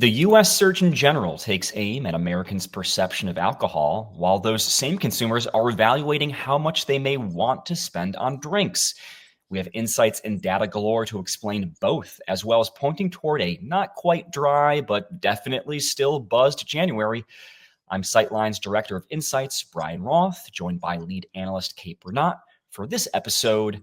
The U.S. Surgeon General takes aim at Americans' perception of alcohol, while those same consumers are evaluating how much they may want to spend on drinks. We have insights and data galore to explain both, as well as pointing toward a not quite dry, but definitely still buzzed January. I'm Sightline's Director of Insights, Brian Roth, joined by lead analyst Kate Burnett for this episode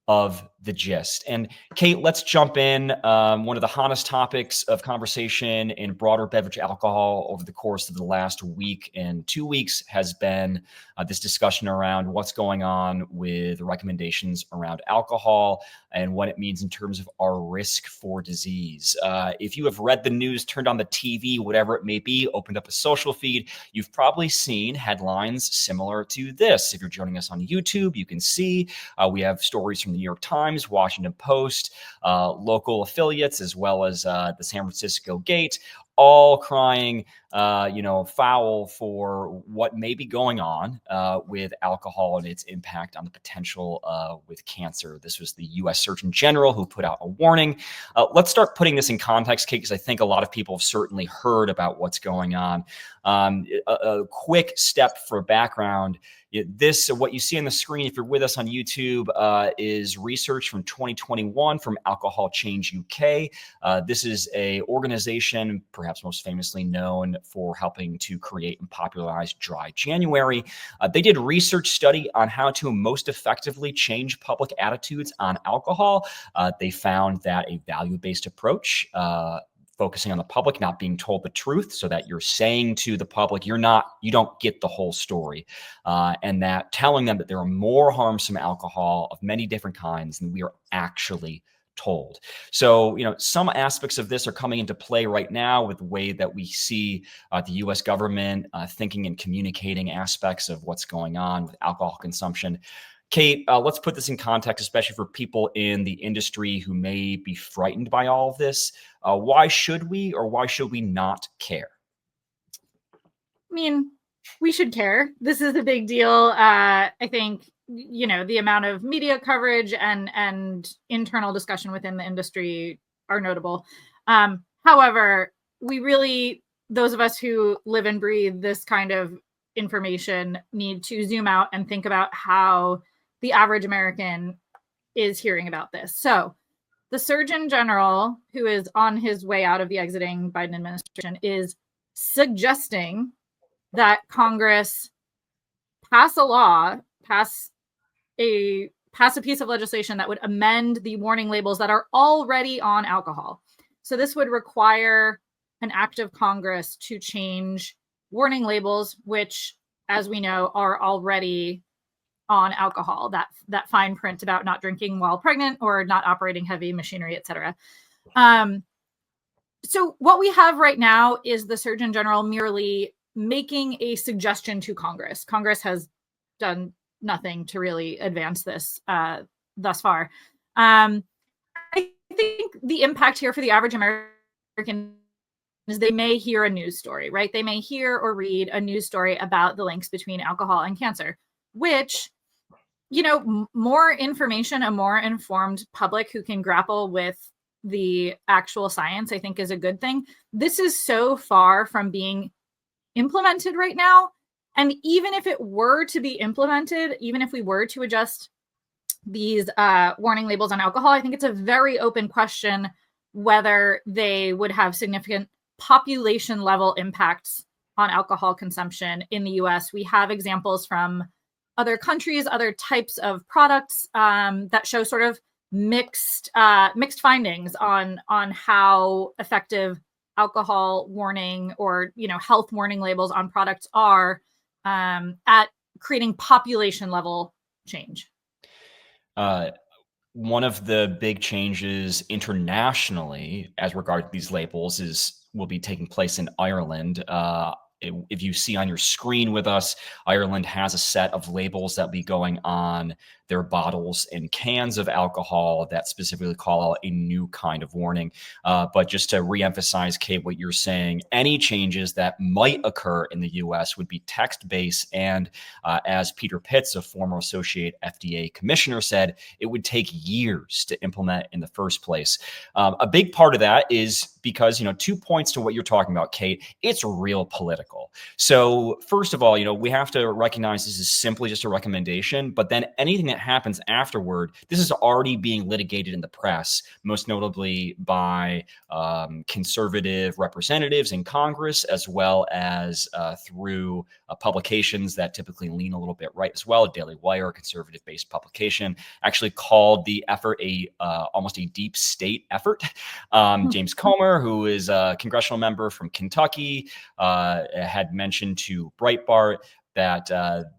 of The Gist. And Kate, let's jump in. One of the hottest topics of conversation in broader beverage alcohol over the course of the last week and 2 weeks has been this discussion around what's going on with recommendations around alcohol and what it means in terms of our risk for disease. If you have read the news, turned on the TV, whatever it may be, opened up a social feed, you've probably seen headlines similar to this. If you're joining us on YouTube, you can see we have stories from the New York Times, Washington Post, local affiliates, as well as the San Francisco Gate, all crying, foul for what may be going on with alcohol and its impact on the potential with cancer. This was the U.S. Surgeon General who put out a warning. Let's start putting this in context, Kate, because I think a lot of people have certainly heard about what's going on. A quick step for background. What you see on the screen, if you're with us on YouTube, is research from 2021 from Alcohol Change UK. This is an organization, perhaps most famously known for helping to create and popularize Dry January. They did a research study on how to most effectively change public attitudes on alcohol. They found that a value-based approach, focusing on the public not being told the truth, so that you're saying to the public you don't get the whole story, and that telling them that there are more harms from alcohol of many different kinds than we are actually told. So, some aspects of this are coming into play right now with the way that we see the U.S. government thinking and communicating aspects of what's going on with alcohol consumption. Kate, let's put this in context, especially for people in the industry who may be frightened by all of this. Why should we or why should we not care? I mean, we should care. This is a big deal. I think, the amount of media coverage and internal discussion within the industry are notable. However, those of us who live and breathe this kind of information need to zoom out and think about how the average American is hearing about this. So the Surgeon General, who is on his way out of the exiting Biden administration, is suggesting that Congress pass a piece of legislation that would amend the warning labels that are already on alcohol. So this would require an act of Congress to change warning labels, which, as we know, are already on alcohol, that fine print about not drinking while pregnant or not operating heavy machinery, etc. So what we have right now is the Surgeon General merely making a suggestion to Congress. Congress has done nothing to really advance this thus far. I think the impact here for the average American is they may hear a news story, right? They may hear or read a news story about the links between alcohol and cancer, which, more information, a more informed public who can grapple with the actual science, I think is a good thing. This is so far from being implemented right now. And even if it were to be implemented, even if we were to adjust these warning labels on alcohol, I think it's a very open question whether they would have significant population level impacts on alcohol consumption in the US. We have examples from other countries, other types of products that show sort of mixed findings on how effective alcohol warning or health warning labels on products are at creating population level change. One of the big changes internationally as regard to these labels will be taking place in Ireland. If you see on your screen with us, Ireland has a set of labels that will be going on their bottles and cans of alcohol that specifically call out a new kind of warning. But just to reemphasize, Kate, what you're saying, any changes that might occur in the US would be text-based. And as Peter Pitts, a former associate FDA commissioner, said, it would take years to implement in the first place. A big part of that is because, 2 points to what you're talking about, Kate, it's real political. So first of all, we have to recognize this is simply just a recommendation, but then anything that happens afterward, this is already being litigated in the press, most notably by conservative representatives in Congress, as well as through publications that typically lean a little bit right as well. Daily Wire, a conservative-based publication, actually called the effort almost a deep state effort. James Comer, who is a congressional member from Kentucky, had mentioned to Breitbart that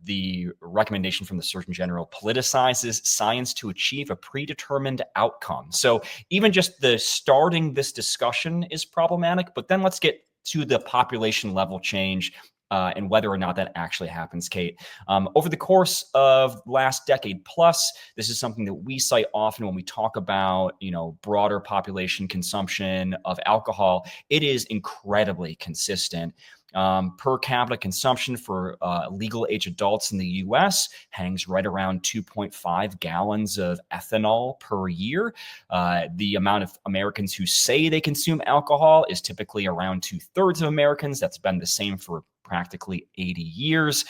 the recommendation from the Surgeon General politicizes science to achieve a predetermined outcome. So even just the starting this discussion is problematic, but then let's get to the population level change and whether or not that actually happens, Kate. Over the course of last decade plus, this is something that we cite often when we talk about, broader population consumption of alcohol. It is incredibly consistent. Per capita consumption for legal age adults in the US hangs right around 2.5 gallons of ethanol per year. The amount of Americans who say they consume alcohol is typically around 2/3 of Americans. That's been the same for practically 80 years.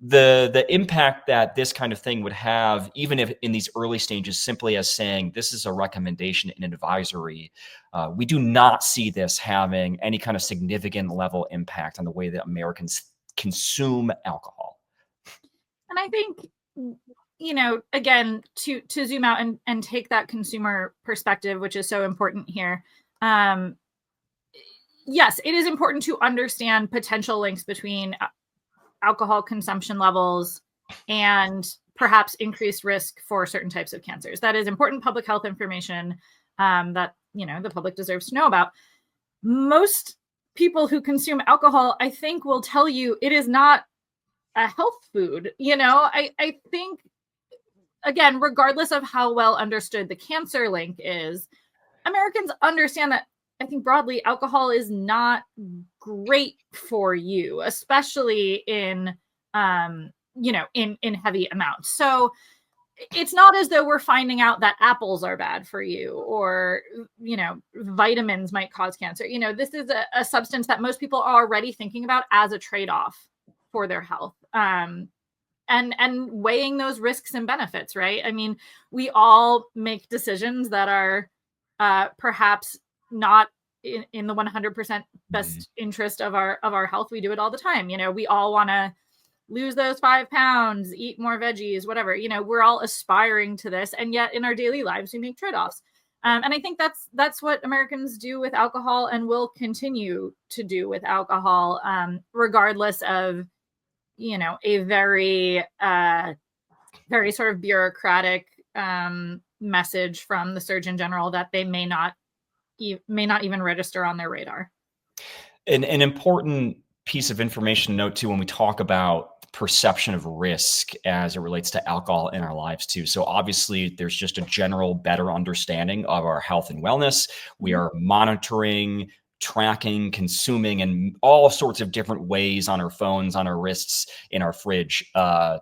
The impact that this kind of thing would have, even if in these early stages, simply as saying this is a recommendation and advisory, we do not see this having any kind of significant level impact on the way that Americans consume alcohol. And I think, again, to zoom out and take that consumer perspective, which is so important here. Yes, it is important to understand potential links between alcohol consumption levels and perhaps increased risk for certain types of cancers. That is important public health information that the public deserves to know about. Most people who consume alcohol, I think, will tell you it is not a health food. I think, again, regardless of how well understood the cancer link is, Americans understand that. I think broadly, alcohol is not great for you, especially in heavy amounts. So it's not as though we're finding out that apples are bad for you or, vitamins might cause cancer. This is a substance that most people are already thinking about as a trade-off for their health. And weighing those risks and benefits, right? I mean, we all make decisions that are perhaps not in the 100% best interest of our health. We do it all the time. We all want to lose those 5 pounds, eat more veggies, whatever. We're all aspiring to this, and yet in our daily lives we make trade-offs. And I think that's what Americans do with alcohol and will continue to do with alcohol, regardless of a very very sort of bureaucratic message from the Surgeon General that they may not even register on their radar. An important piece of information to note too when we talk about perception of risk as it relates to alcohol in our lives too. So obviously there's just a general better understanding of our health and wellness. We are monitoring, tracking, consuming in all sorts of different ways on our phones, on our wrists, in our fridge,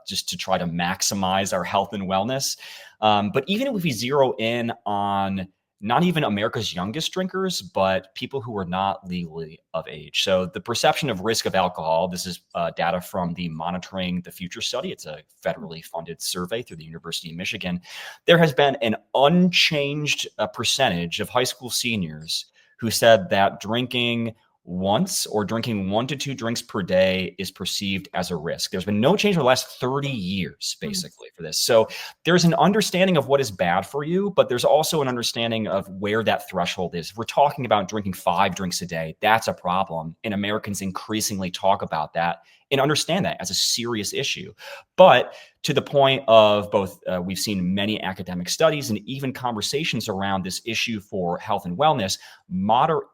just to try to maximize our health and wellness. But even if we zero in on not even America's youngest drinkers, but people who are not legally of age. So the perception of risk of alcohol, this is data from the Monitoring the Future study. It's a federally funded survey through the University of Michigan. There has been an unchanged percentage of high school seniors who said that drinking once or drinking 1 to 2 drinks per day is perceived as a risk. There's been no change in the last 30 years, basically, for this. So there's an understanding of what is bad for you, but there's also an understanding of where that threshold is. If we're talking about drinking 5 drinks a day, that's a problem. And Americans increasingly talk about that and understand that as a serious issue. But to the point of both, we've seen many academic studies and even conversations around this issue for health and wellness,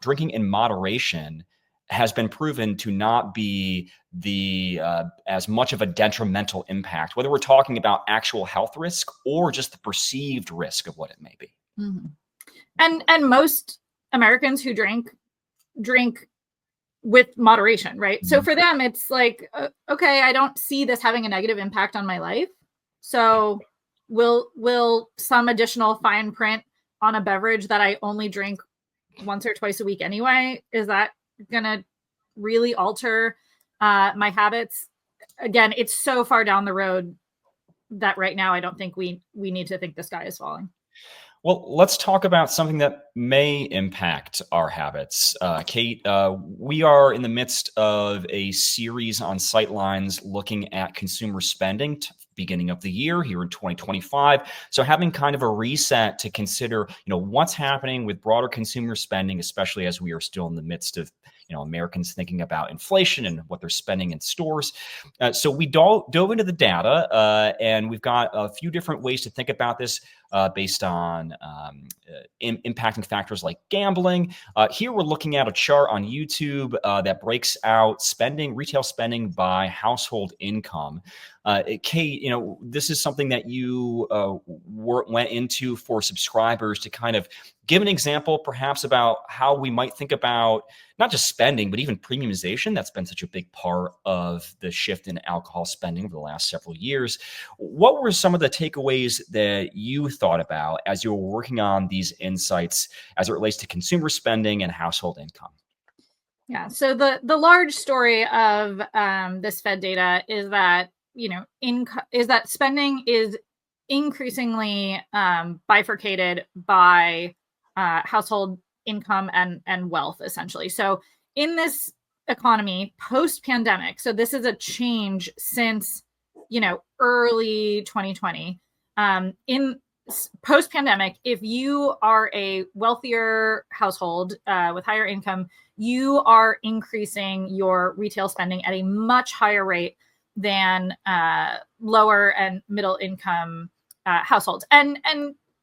drinking in moderation has been proven to not be the as much of a detrimental impact, whether we're talking about actual health risk or just the perceived risk of what it may be. Mm-hmm. And most Americans who drink with moderation, right? Mm-hmm. So for them, it's like, okay, I don't see this having a negative impact on my life. So will some additional fine print on a beverage that I only drink once or twice a week anyway, is that gonna really alter my habits? Again, it's so far down the road that right now I don't think we need to think the sky is falling. Well, let's talk about something that may impact our habits. Kate, we are in the midst of a series on Sightlines looking at consumer spending beginning of the year here in 2025. So having kind of a reset to consider, what's happening with broader consumer spending, especially as we are still in the midst of, Americans thinking about inflation and what they're spending in stores. So we dove into the data, and we've got a few different ways to think about this based on impacting factors like gambling. Here we're looking at a chart on YouTube that breaks out retail spending by household income. Kate, this is something that you went into for subscribers to kind of give an example, perhaps, about how we might think about not just spending, but even premiumization. That's been such a big part of the shift in alcohol spending over the last several years. What were some of the takeaways that you thought about as you were working on these insights as it relates to consumer spending and household income? Yeah. So the large story of this Fed data is that that spending is increasingly bifurcated by household income and wealth, essentially. So in this economy post-pandemic, so this is a change since early 2020. In post-pandemic, if you are a wealthier household with higher income, you are increasing your retail spending at a much higher rate than lower and middle income households. And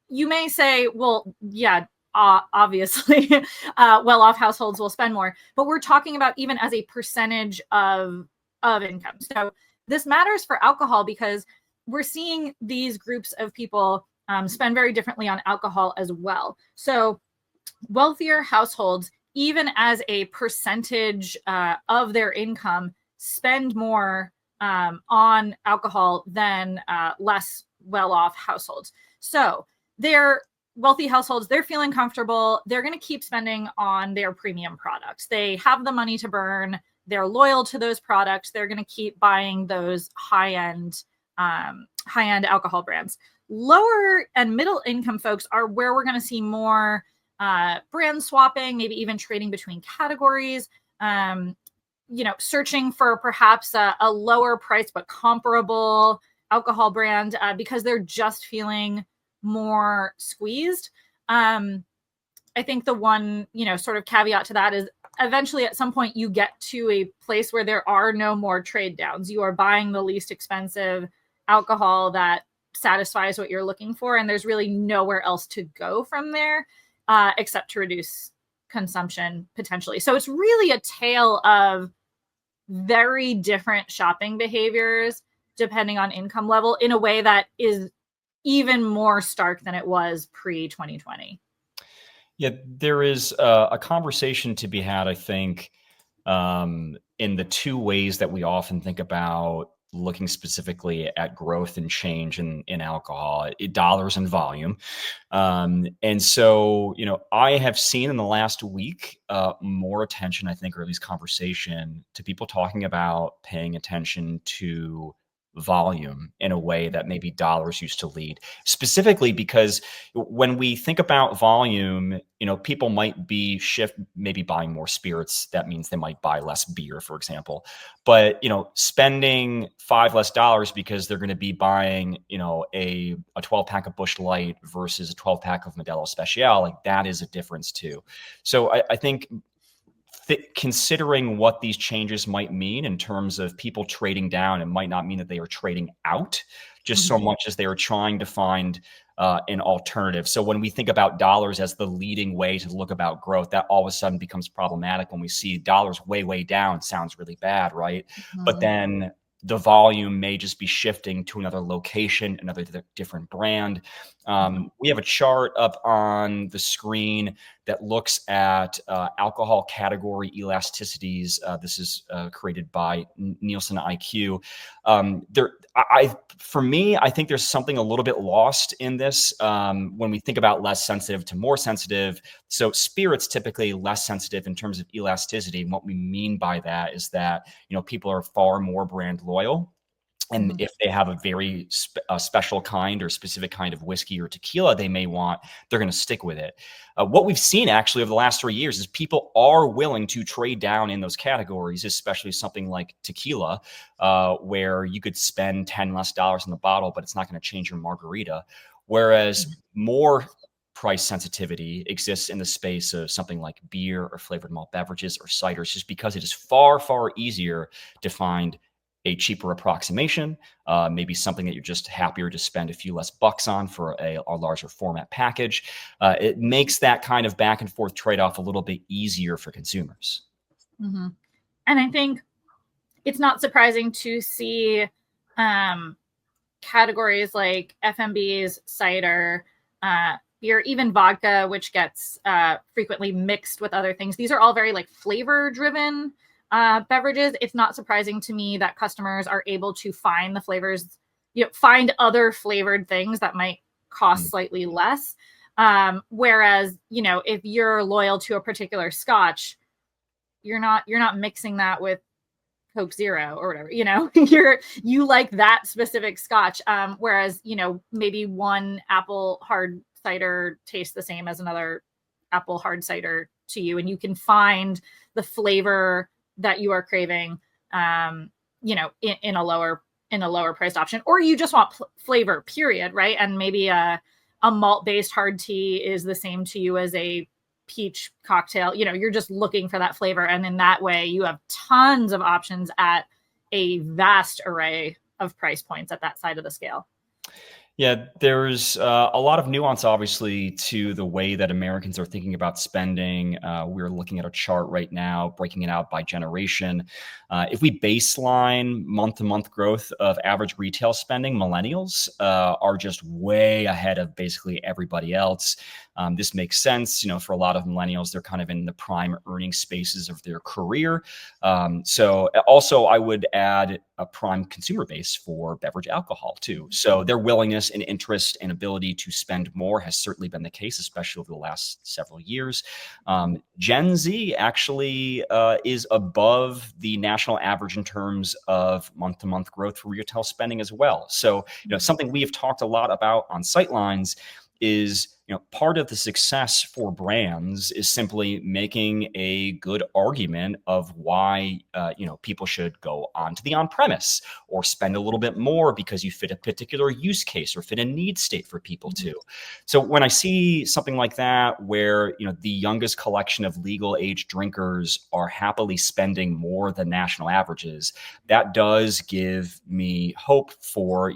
you may say, well, yeah, obviously well-off households will spend more, but we're talking about even as a percentage of income. So this matters for alcohol because we're seeing these groups of people spend very differently on alcohol as well. So wealthier households, even as a percentage of their income, spend more on alcohol than less well-off households. So they're wealthy households, they're feeling comfortable. They're going to keep spending on their premium products. They have the money to burn. They're loyal to those products. They're going to keep buying those high-end alcohol brands. Lower and middle income folks are where we're going to see more brand swapping, maybe even trading between categories, searching for perhaps a lower price but comparable alcohol brand because they're just feeling more squeezed. I think the one, sort of caveat to that is eventually at some point you get to a place where there are no more trade downs. You are buying the least expensive alcohol that satisfies what you're looking for, and there's really nowhere else to go from there except to reduce consumption potentially. So it's really a tale of very different shopping behaviors depending on income level in a way that is even more stark than it was pre-2020. Yeah, there is a conversation to be had, I think, in the two ways that we often think about looking specifically at growth and change in alcohol, dollars and volume. And so, I have seen in the last week more attention, I think, or at least conversation to people talking about paying attention to volume in a way that maybe dollars used to lead, specifically because when we think about volume, people might be maybe buying more spirits. That means they might buy less beer, for example, but spending $5 less because they're going to be buying a 12 pack of Busch Light versus a 12 pack of Modelo Especial, like that is a difference too. So I think considering what these changes might mean in terms of people trading down, it might not mean that they are trading out just so much as they are trying to find an alternative. So when we think about dollars as the leading way to look about growth, that all of a sudden becomes problematic when we see dollars way, way down. Sounds really bad, right? But then the volume may just be shifting to another location, another different brand. We have a chart up on the screen that looks at alcohol category elasticities. This is created by Nielsen IQ. For me, I think there's something a little bit lost in this when we think about less sensitive to more sensitive. So spirits typically less sensitive in terms of elasticity. And what we mean by that is that, people are far more brand loyal. And if they have a very special kind or specific kind of whiskey or tequila they may want, they're going to stick with it. What we've seen actually over the last 3 years is people are willing to trade down in those categories, especially something like tequila, where you could spend $10 less on the bottle, but it's not going to change your margarita. Whereas more price sensitivity exists in the space of something like beer or flavored malt beverages or ciders, just because it is far, far easier to find a cheaper approximation, maybe something that you're just happier to spend a few less bucks on for a larger format package. It makes that kind of back and forth trade-off a little bit easier for consumers. And I think it's not surprising to see categories like FMBs, cider, beer, even vodka, which gets frequently mixed with other things. These are all very flavor-driven beverages. It's not surprising to me that customers are able to find the flavors, find other flavored things that might cost slightly less. Whereas, if you're loyal to a particular Scotch, you're not mixing that with Coke Zero or whatever, you like that specific Scotch. Whereas, maybe one apple hard cider tastes the same as another apple hard cider to you, and you can find the flavor that you are craving, in a lower priced option, or you just want flavor, period, right? And maybe a malt based hard tea is the same to you as a peach cocktail. You're just looking for that flavor, and in that way, you have tons of options at a vast array of price points at that side of the scale. Yeah, there's a lot of nuance, obviously, to the way that Americans are thinking about spending. We're looking at a chart right now, breaking it out by generation. If we baseline month-to-month growth of average retail spending, millennials are just way ahead of basically everybody else. This makes sense. For a lot of millennials, they're kind of in the prime earning spaces of their career. So also, I would add a prime consumer base for beverage alcohol too. So their willingness and interest and ability to spend more has certainly been the case, especially over the last several years. Gen Z actually is above the national average in terms of month-to-month growth for retail spending as well. So, something we have talked a lot about on Sightlines is, part of the success for brands is simply making a good argument of why, people should go onto the on-premise or spend a little bit more because you fit a particular use case or fit a need state for people too. So when I see something like that, where, the youngest collection of legal age drinkers are happily spending more than national averages, that does give me hope for,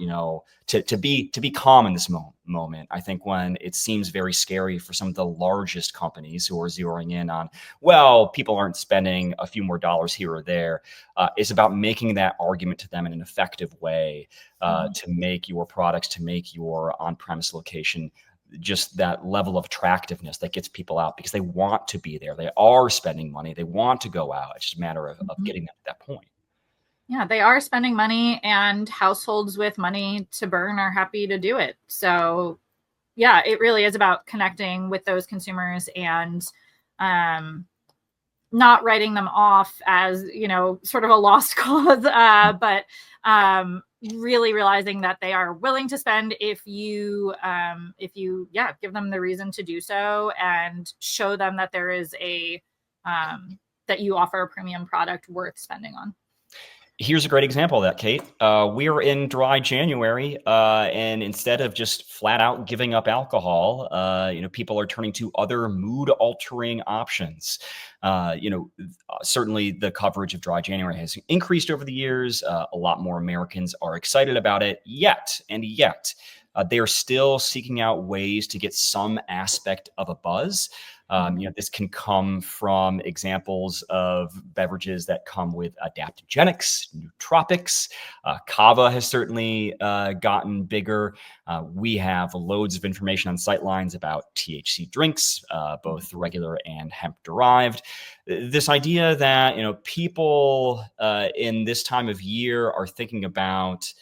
to be calm in this moment. I think when it seems very scary for some of the largest companies who are zeroing in on, well, people aren't spending a few more dollars here or there, it's about making that argument to them in an effective way to make your products, to make your on-premise location just that level of attractiveness that gets people out because they want to be there. They are spending money. They want to go out. It's just a matter of getting them to that point. Yeah, they are spending money, and households with money to burn are happy to do it. So yeah, it really is about connecting with those consumers and not writing them off as, sort of a lost cause, but really realizing that they are willing to spend if you give them the reason to do so and show them that there is that you offer a premium product worth spending on. Here's a great example of that, Kate. We're in dry January, and instead of just flat out giving up alcohol, people are turning to other mood-altering options. Certainly the coverage of dry January has increased over the years. A lot more Americans are excited about it, yet they are still seeking out ways to get some aspect of a buzz. This can come from examples of beverages that come with adaptogenics, nootropics. Kava has certainly gotten bigger. We have loads of information on sightlines about THC drinks, both regular and hemp derived. This idea that people in this time of year are thinking about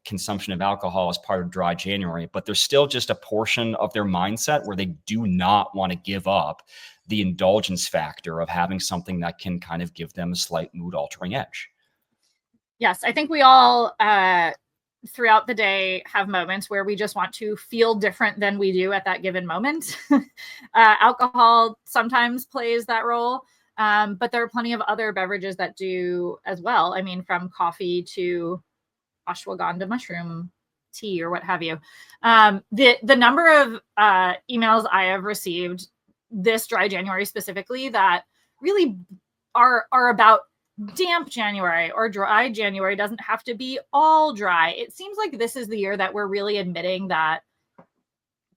consumption of alcohol as part of dry January, but there's still just a portion of their mindset where they do not want to give up the indulgence factor of having something that can kind of give them a slight mood altering edge. Yes, I think we all throughout the day have moments where we just want to feel different than we do at that given moment. Alcohol sometimes plays that role, but there are plenty of other beverages that do as well. I mean, from coffee to ashwagandha mushroom tea or what have you. The number of emails I have received this dry January specifically that really are about damp January or dry January doesn't have to be all dry. It seems like this is the year that we're really admitting that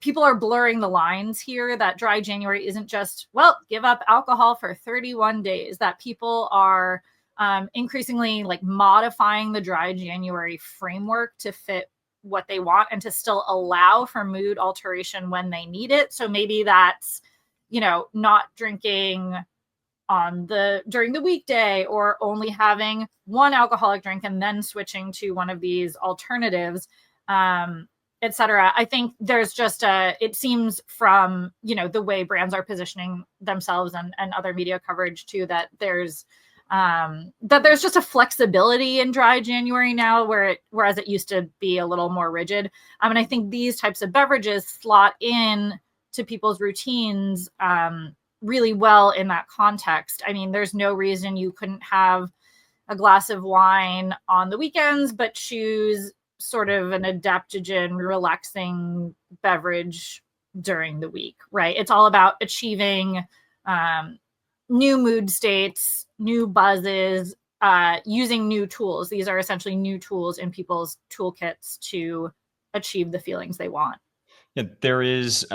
people are blurring the lines here, that dry January isn't just, well, give up alcohol for 31 days, that people are increasingly like modifying the dry January framework to fit what they want and to still allow for mood alteration when they need it. So maybe that's, not drinking during the weekday, or only having one alcoholic drink and then switching to one of these alternatives, etc. I think there's just it seems from, the way brands are positioning themselves and other media coverage too, that there's just a flexibility in dry January now, whereas it used to be a little more rigid. And I think these types of beverages slot in to people's routines really well in that context. I mean, there's no reason you couldn't have a glass of wine on the weekends, but choose sort of an adaptogen, relaxing beverage during the week, right? It's all about achieving new mood states, new buzzes, using new tools. These are essentially new tools in people's toolkits to achieve the feelings they want. Yeah, there is,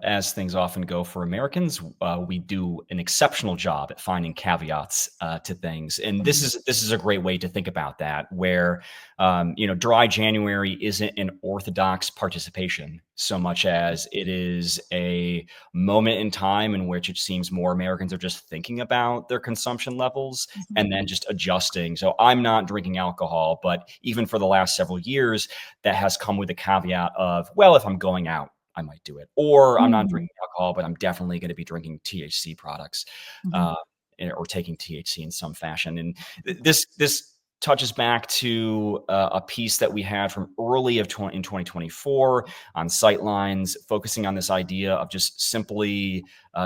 as things often go for Americans, we do an exceptional job at finding caveats to things, and this is a great way to think about that. Where dry January isn't an orthodox participation so much as it is a moment in time in which it seems more Americans are just thinking about their consumption levels and then just adjusting. So I'm not drinking alcohol, but even for the last several years, that has come with a caveat of, well, if I'm going out, I might do it. Or I'm not drinking alcohol, but I'm definitely going to be drinking THC products or taking THC in some fashion. And this touches back to a piece that we had from early in 2024 on Sightlines, focusing on this idea of just simply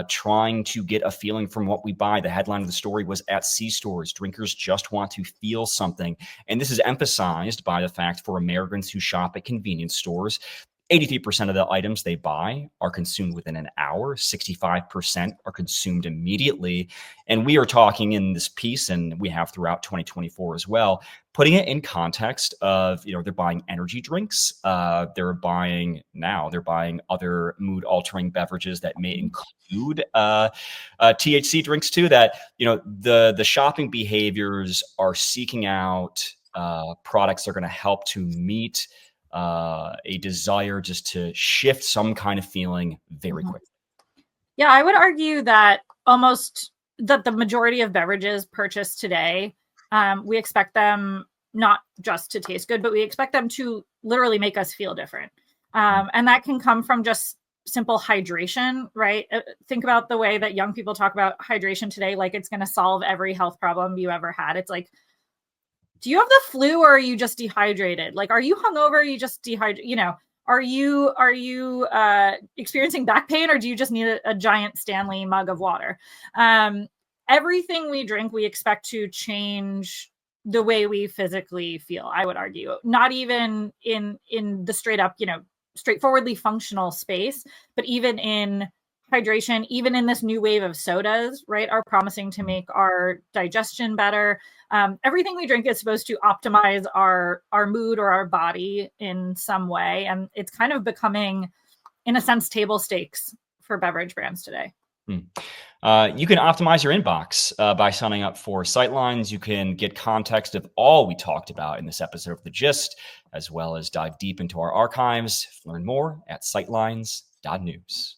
trying to get a feeling from what we buy. The headline of the story was, at C-stores, drinkers just want to feel something. And this is emphasized by the fact for Americans who shop at convenience stores, 83% of the items they buy are consumed within an hour. 65% are consumed immediately. And we are talking in this piece, and we have throughout 2024 as well, putting it in context of, they're buying energy drinks. They're buying other mood altering beverages that may include THC drinks too, that, the shopping behaviors are seeking out products that are going to help to meet a desire just to shift some kind of feeling very quickly. Yeah, I would argue that the majority of beverages purchased today, we expect them not just to taste good, but we expect them to literally make us feel different. And that can come from just simple hydration, right? Think about the way that young people talk about hydration today, like it's going to solve every health problem you ever had. It's like, do you have the flu or are you just dehydrated? Like, are you hungover? Or are you just dehydrated? Are you experiencing back pain, or do you just need a giant Stanley mug of water? Everything we drink, we expect to change the way we physically feel, I would argue. Not even in the straight up, straightforwardly functional space, but even in hydration, even in this new wave of sodas, right, are promising to make our digestion better. Everything we drink is supposed to optimize our mood or our body in some way. And it's kind of becoming, in a sense, table stakes for beverage brands today. You can optimize your inbox by signing up for Sightlines. You can get context of all we talked about in this episode of The Gist, as well as dive deep into our archives. Learn more at sightlines.news.